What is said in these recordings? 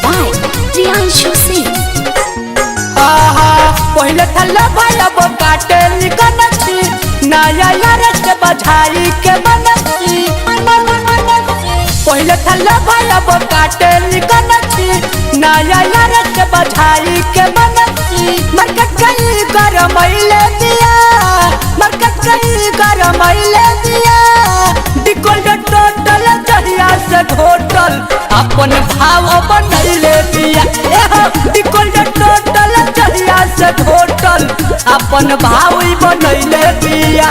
by Priyanshu Singh. पहले थल्ला भाई अब काटे निकनती नया यार से बधाई के मनती पहले थल्ला भाई अब काटे निकनती नया यार से बधाई के मनती मरकट गई गरमैले दिया मरकट गई गरमैले दिया डिकोल्ड टोटल जहिया से घोटल अपन भाव बनैले दिया डिकोल्ड टोटल जहिया से घोटल अपन भाव बनैले दिया।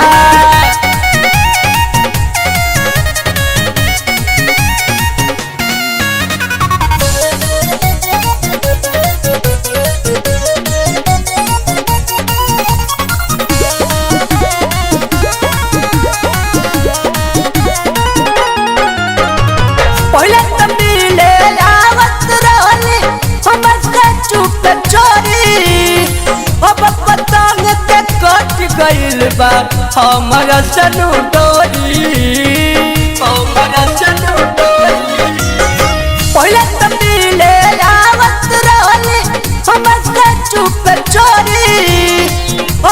पहले तो मिले आवत रहनी हमसे चुप चोरी अब पतंग के कट गइल बा हमरा सनु डोरी हमरा सनु डोरी पहले तो मिले आवत रहनी हमसे चुप चोरी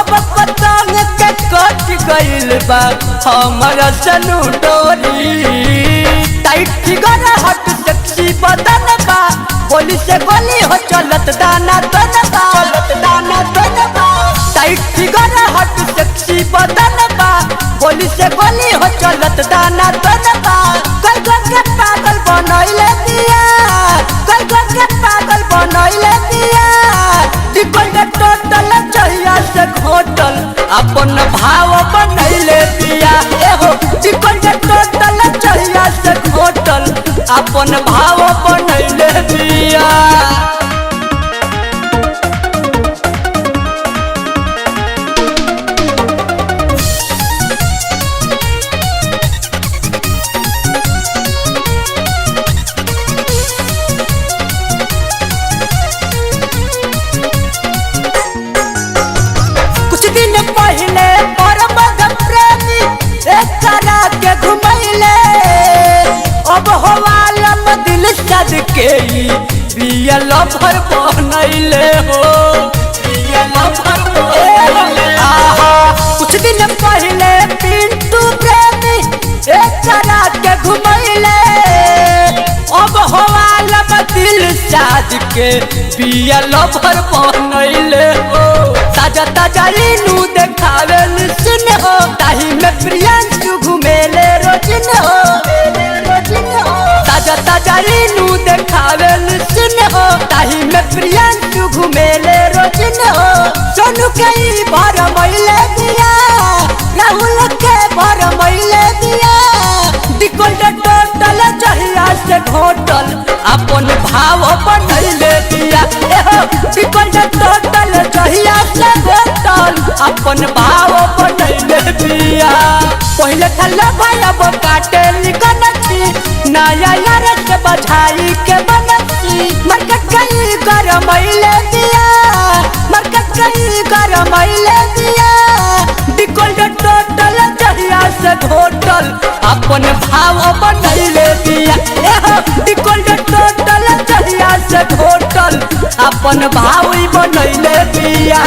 अब पतंग के कट गइल बा हमरा सनु डोरी टाइट फिगर हट सेक्सी बदन बा गोली से गोली हो चलत दाना तन बा चलत दाना तन बा टाइट फिगर हट सेक्सी बदन बा गोली से गोली हो चलत दाना तन बा कई के पागल बनैले दिया कई के पागल बनैले दिया डिकोल्ड टोटल जहिया से घोटल अपन भाव बनैले दिया एहो डिकोल्ड टोटल जहिया से घोटल अपन भाव बनैले दिया। कुछ दिन पहले परम प्रेमी एक करा के घुमैले अब हवालम दिल सद के रियल भर बनैले हो रियल भर बनैले कुछ दिन पहले पिंटू प्रेमी एक करा के घुमैले अब हवालम दिल सद के रियल भर बनैले हो ताजा ताजा रीनू देखावेल सुन हो ताही में प्रियांशु घुमेले रोजिन हो ताजा ताजा रीनू देखावेल सुन हो ताही में प्रियांशु घुमेले रोजिन हो सोनू कई भर मैले दिया राहुल के भर मैले दिया डिकोल्ड टोटल जहिया से घोटल अपन भाव बनैले दिया डिकोल्ड टोटल जहिया से घोटल अपन भाव बनैले दिया। पहले थल्ला भाई अब काटे निकनती नया यार से बधाई के बनती मरकट गई गरमैले दिया मरकट गई गरमैले दिया डिकोल्ड टोटल जहिया से घोटल अपन भाव बनैले दिया डिकोल्ड टोटल जहिया से घोटल अपन भाव बनैले दिया।